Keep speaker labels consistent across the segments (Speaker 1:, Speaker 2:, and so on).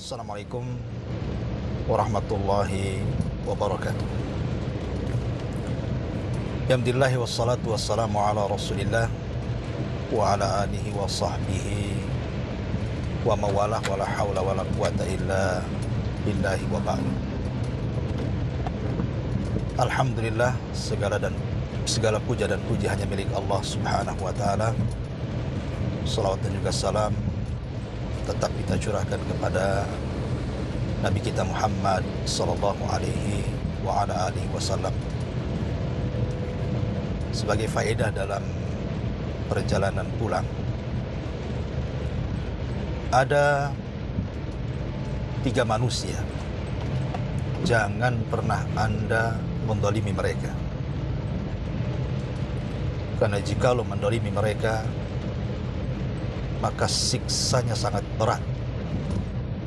Speaker 1: Assalamualaikum warahmatullahi wabarakatuh. Alhamdulillah wassalatu wassalamu ala rasulillah wa ala alihi wa sahbihi wa mawalah wa la hawla wa la quwata illa billahi wa ba'du. Alhamdulillah, segala puja dan puji hanya milik Allah subhanahu wa ta'ala. Salawat dan juga salam tetap kita curahkan kepada Nabi kita Muhammad sallallahu alaihi wa ala alihi wasallam. Sebagai faedah dalam perjalanan pulang, ada 3 manusia, jangan pernah Anda mendolimi mereka, karena jikalau mendolimi mereka maka siksanya sangat berat.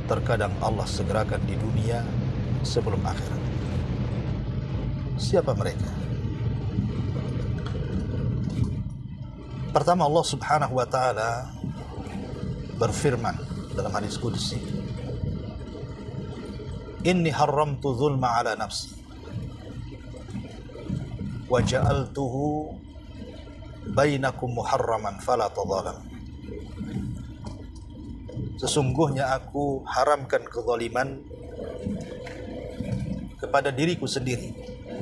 Speaker 1: Terkadang Allah segerakan di dunia sebelum akhirat. Siapa mereka? Pertama, Allah subhanahu wa ta'ala berfirman dalam hadis qudsi, Inni haramtu zulma ala nafsi wa ja'altuhu bainakum muharraman fala tadhalam. Sesungguhnya aku haramkan kezaliman kepada diriku sendiri,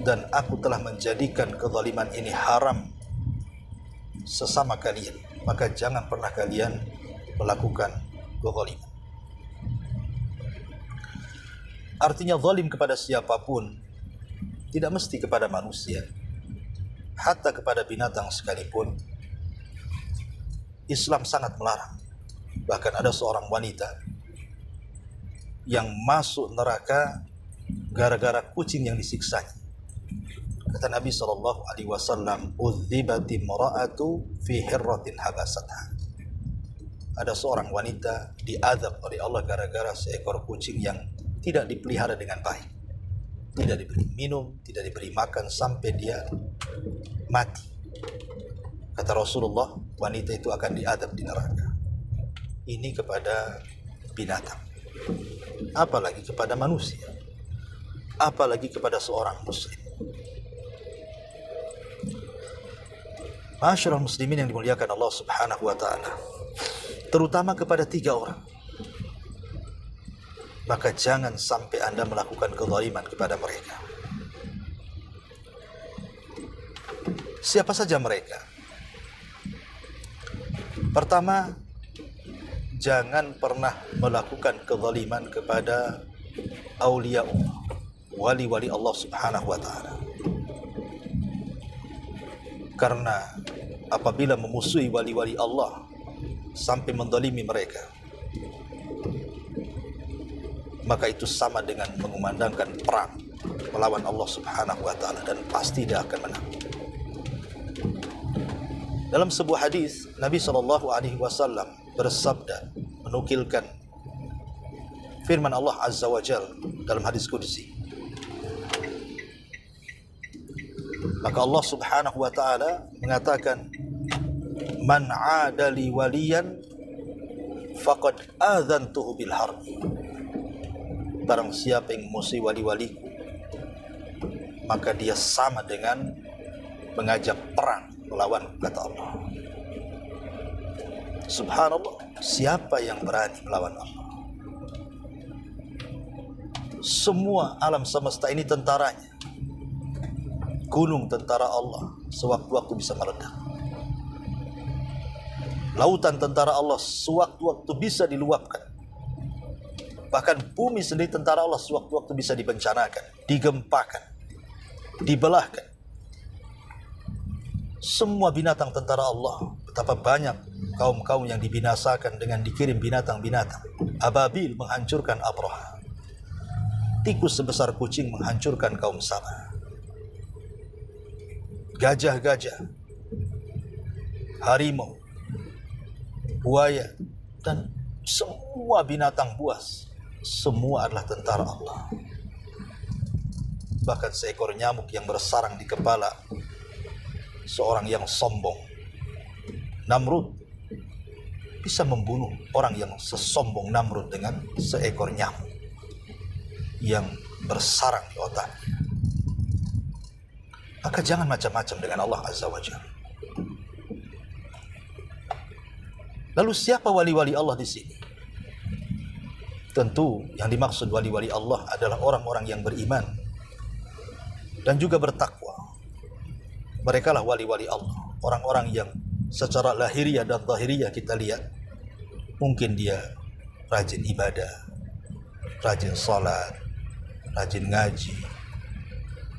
Speaker 1: dan aku telah menjadikan kezaliman ini haram sesama kalian, maka jangan pernah kalian melakukan kezaliman. Artinya zalim kepada siapapun, tidak mesti kepada manusia, hatta kepada binatang sekalipun, Islam sangat melarang. Bahkan ada seorang wanita yang masuk neraka gara-gara kucing yang disiksanya. Kata Nabi SAW, "Udzibati imra'atu fi hirratin habasatha." Ada seorang wanita diazab oleh Allah gara-gara seekor kucing yang tidak dipelihara dengan baik. Tidak diberi minum, tidak diberi makan sampai dia mati. Kata Rasulullah, wanita itu akan diazab di neraka. Ini kepada binatang, apalagi kepada manusia, apalagi kepada seorang muslim. Ma'asyiral muslimin yang dimuliakan Allah subhanahu wa ta'ala, terutama kepada 3 orang, maka jangan sampai Anda melakukan kezaliman kepada mereka. Siapa saja mereka? Pertama, jangan pernah melakukan kezaliman kepada aulia Allah, wali-wali Allah subhanahu wa ta'ala. Karena apabila memusuhi wali-wali Allah sampai menzalimi mereka, maka itu sama dengan mengumandangkan perang melawan Allah subhanahu wa ta'ala, dan pasti dia akan menang. Dalam sebuah hadis, Nabi SAW bersabda, menukilkan firman Allah Azza wa Jal dalam hadis qudsi. Maka Allah subhanahu wa ta'ala mengatakan, Man 'ada li waliyan faqad adzantuhu bil harb. Barang siapa yang memusuhi wali-waliku, maka dia sama dengan mengajak perang melawan, kata Allah. Subhanallah, siapa yang berani melawan Allah? Semua alam semesta ini tentaranya. Gunung tentara Allah, sewaktu-waktu bisa meledak. Lautan tentara Allah, sewaktu-waktu bisa diluapkan. Bahkan bumi sendiri tentara Allah, sewaktu-waktu bisa dibencanakan, digempakan, dibelahkan. Semua binatang tentara Allah, betapa banyak kaum-kaum yang dibinasakan dengan dikirim binatang-binatang. Ababil menghancurkan Abraha. Tikus sebesar kucing menghancurkan kaum Saba. Gajah-gajah, harimau, buaya, dan semua binatang buas, semua adalah tentara Allah. Bahkan seekor nyamuk yang bersarang di kepala seorang yang sombong, Namrud, bisa membunuh orang yang sesombong Namrud dengan seekor nyamuk yang bersarang di otak. Maka jangan macam-macam dengan Allah Azza wa Jalla. Lalu siapa wali-wali Allah di sini? Tentu yang dimaksud wali-wali Allah adalah orang-orang yang beriman dan juga bertakwa. Mereka lah wali-wali Allah. Orang-orang yang secara lahiriah dan zahiriah kita lihat, mungkin dia rajin ibadah, rajin salat, rajin ngaji,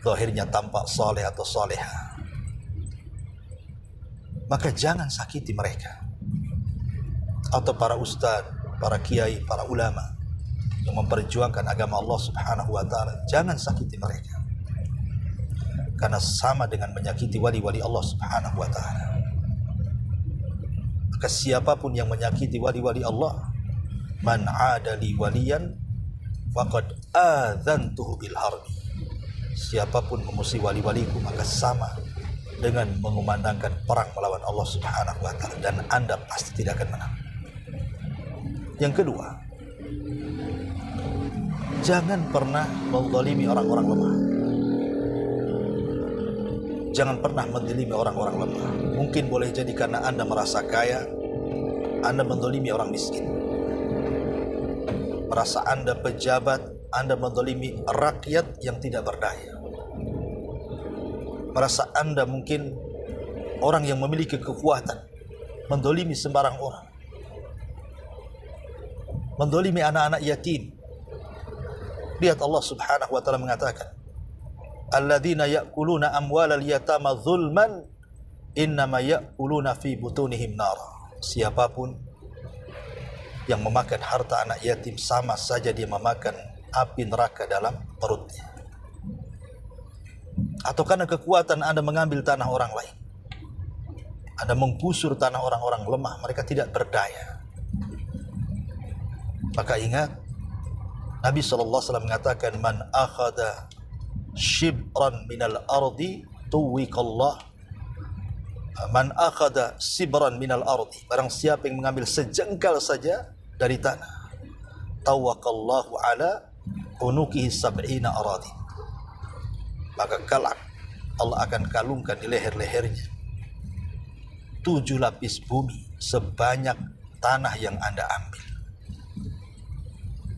Speaker 1: zahirnya tampak saleh atau saleha. Maka jangan sakiti mereka. Atau para ustadz, para kiai, para ulama yang memperjuangkan agama Allah Subhanahu wa taala, jangan sakiti mereka. Karena sama dengan menyakiti wali-wali Allah Subhanahu wa taala. Maka siapapun yang menyakiti wali-wali Allah, man 'ada li waliyan faqad adzantuhu bil harbi. Siapapun memusuhi wali-waliku, maka sama dengan mengumandangkan perang melawan Allah Subhanahu wa taala, dan Anda pasti tidak akan menang. Yang kedua, jangan pernah menzalimi orang-orang lemah. Jangan pernah menzalimi orang-orang lemah. Mungkin boleh jadi karena Anda merasa kaya, Anda menzalimi orang miskin. Merasa Anda pejabat, Anda menzalimi rakyat yang tidak berdaya. Merasa Anda mungkin orang yang memiliki kekuatan, menzalimi sembarang orang. Menzalimi anak-anak yatim. Lihat Allah Subhanahu wa taala mengatakan, alladzina ya'kuluna amwalal yatama zulman innama ya'kuluna fi butunihim nar. Siapapun yang memakan harta anak yatim, sama saja dia memakan api neraka dalam perutnya. Atau karena kekuatan Anda mengambil tanah orang lain, Anda menggusur tanah orang-orang lemah, mereka tidak berdaya. Maka ingat, Nabi SAW mengatakan, man akhada shibran minal ardi tuwiqallah, man akhada sibran minal ardi, barang siapa yang mengambil sejengkal saja dari tanah, tawaqallahu ala unukihi sab'ina aradi, maka kelak Allah akan kalungkan di leher-lehernya 7 lapis bumi sebanyak tanah yang Anda ambil.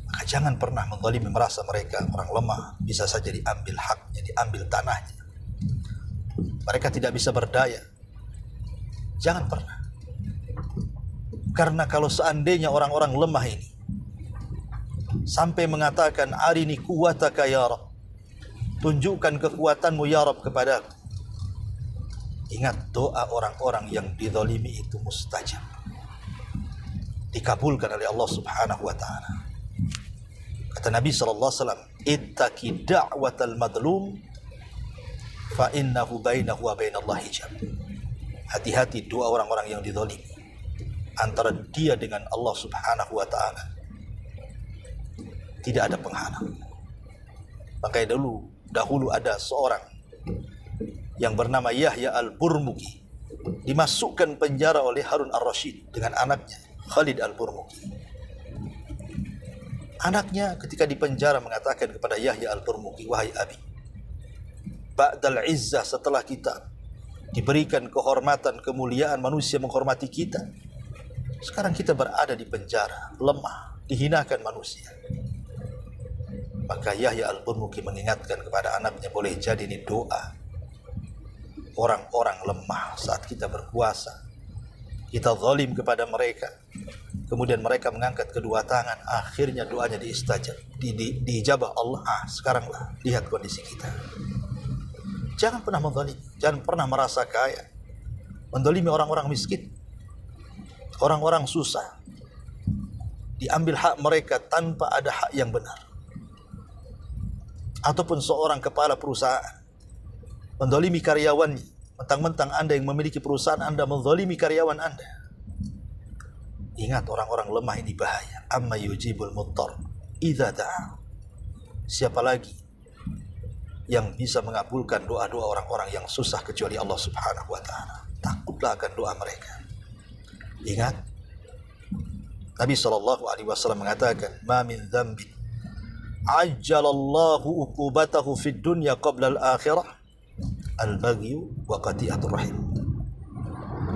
Speaker 1: Maka jangan pernah menzalimi, merasa mereka orang lemah, bisa saja diambil haknya, diambil tanahnya. Mereka tidak bisa berdaya. Jangan pernah. Karena kalau seandainya orang-orang lemah ini sampai mengatakan, arini quwwataka ya Rabb, tunjukkan kekuatanmu ya Rabb kepadaku. Ingat, doa orang-orang yang dizalimi itu mustajab, dikabulkan oleh Allah Subhanahu wa taala. Kata Nabi SAW, ittaqi da'watal madlum fa innahu bainahu wa bainallahi hijab. Hati-hati doa orang-orang yang dizalimi, antara dia dengan Allah Subhanahu wa taala tidak ada penghalang. Makanya dahulu ada seorang yang bernama Yahya al-Burmuki, dimasukkan penjara oleh Harun ar-Rasyid dengan anaknya Khalid al-Burmuki. Anaknya ketika di penjara mengatakan kepada Yahya al-Burmuki, wahai abi, ba'dal izzah, setelah kita diberikan kehormatan, kemuliaan, manusia menghormati kita, sekarang kita berada di penjara, lemah, dihinakan manusia. Maka Yahya al-Burmuki mengingatkan kepada anaknya, boleh jadi ini doa orang-orang lemah saat kita berkuasa, kita zalim kepada mereka, kemudian mereka mengangkat kedua tangan, akhirnya doanya diijabah Allah. Sekaranglah lihat kondisi kita. Jangan pernah menzalimi, jangan pernah merasa kaya, menzalimi orang-orang miskin, orang-orang susah, diambil hak mereka tanpa ada hak yang benar. Ataupun seorang kepala perusahaan menzalimi karyawannya, mentang-mentang Anda yang memiliki perusahaan, Anda menzalimi karyawan Anda. Ingat, orang-orang lemah ini bahaya. Amma yujibul muttar idza da'a. Siapa lagi yang bisa mengabulkan doa-doa orang-orang yang susah kecuali Allah Subhanahu wa taala? Takutlah akan doa mereka. Ingat, Nabi SAW mengatakan, "Ma min dzambin ajjalallahu uqubatahu fid dunya qabla al-akhirah al-baghyu wa qati'atur rahim."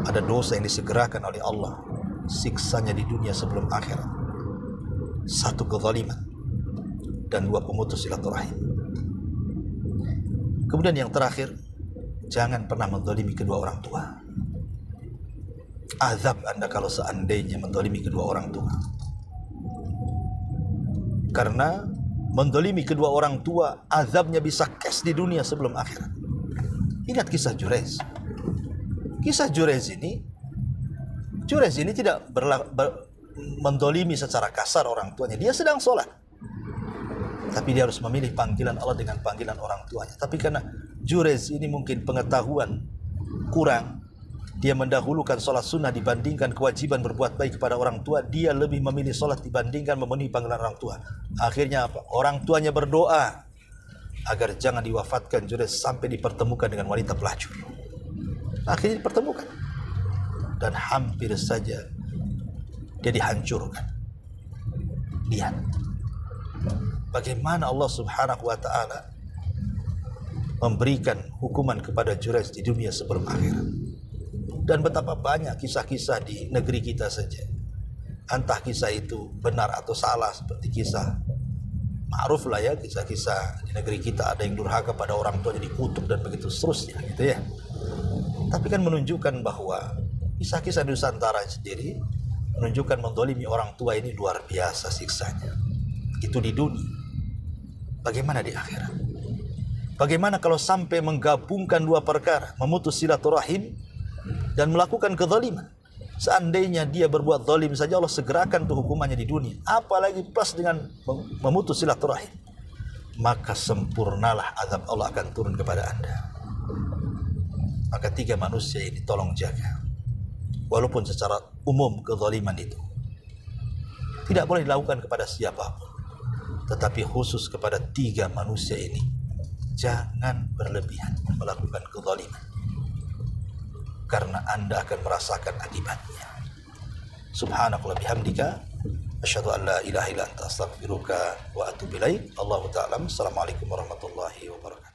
Speaker 1: Ada dosa yang disegerakan oleh Allah siksanya di dunia sebelum akhirat. Satu, kezaliman, dan dua, pemutus silaturahim. Kemudian yang terakhir, jangan pernah menzalimi kedua orang tua. Azab Anda kalau seandainya menzalimi kedua orang tua. Karena menzalimi kedua orang tua, azabnya bisa kes di dunia sebelum akhirat. Ingat kisah Jurayz. Kisah Jurayz ini tidak mendolimi secara kasar orang tuanya. Dia sedang sholat, tapi dia harus memilih panggilan Allah dengan panggilan orang tuanya. Tapi karena Jurayz ini mungkin pengetahuan kurang, dia mendahulukan sholat sunnah dibandingkan kewajiban berbuat baik kepada orang tua. Dia lebih memilih sholat dibandingkan memenuhi panggilan orang tua. Akhirnya apa? Orang tuanya berdoa agar jangan diwafatkan Jurayz sampai dipertemukan dengan wanita pelacur. Akhirnya dipertemukan, dan hampir saja dia dihancurkan. Lihat bagaimana Allah Subhanahu wa ta'ala memberikan hukuman kepada Jurayz di dunia sebelum akhirat. Dan betapa banyak kisah-kisah di negeri kita saja. Entah kisah itu benar atau salah, seperti kisah ma'ruf lah ya, kisah-kisah di negeri kita ada yang durhaka pada orang tuanya dikutuk dan begitu seterusnya gitu ya. Tapi kan menunjukkan bahwa kisah-kisah di Nusantara sendiri menunjukkan mendolimi orang tua ini luar biasa siksanya. Itu di dunia. Bagaimana di akhirat? Bagaimana kalau sampai menggabungkan dua perkara, memutus silaturahim dan melakukan kezaliman? Seandainya dia berbuat zalim saja, Allah segerakan tuh hukumannya di dunia. Apalagi plus dengan memutus silaturahim. Maka sempurnalah azab Allah akan turun kepada Anda. Maka tiga manusia ini tolong jaga. Walaupun secara umum kezaliman itu tidak boleh dilakukan kepada siapapun, tetapi khusus kepada tiga manusia ini, jangan berlebihan melakukan kezaliman, karena Anda akan merasakan akibatnya. Subhanakallah bihamdika, asyhadu an la ilaha illa anta, astaghfiruka wa atubu ilaik. Allahu ta'ala. Assalamualaikum warahmatullahi wabarakatuh.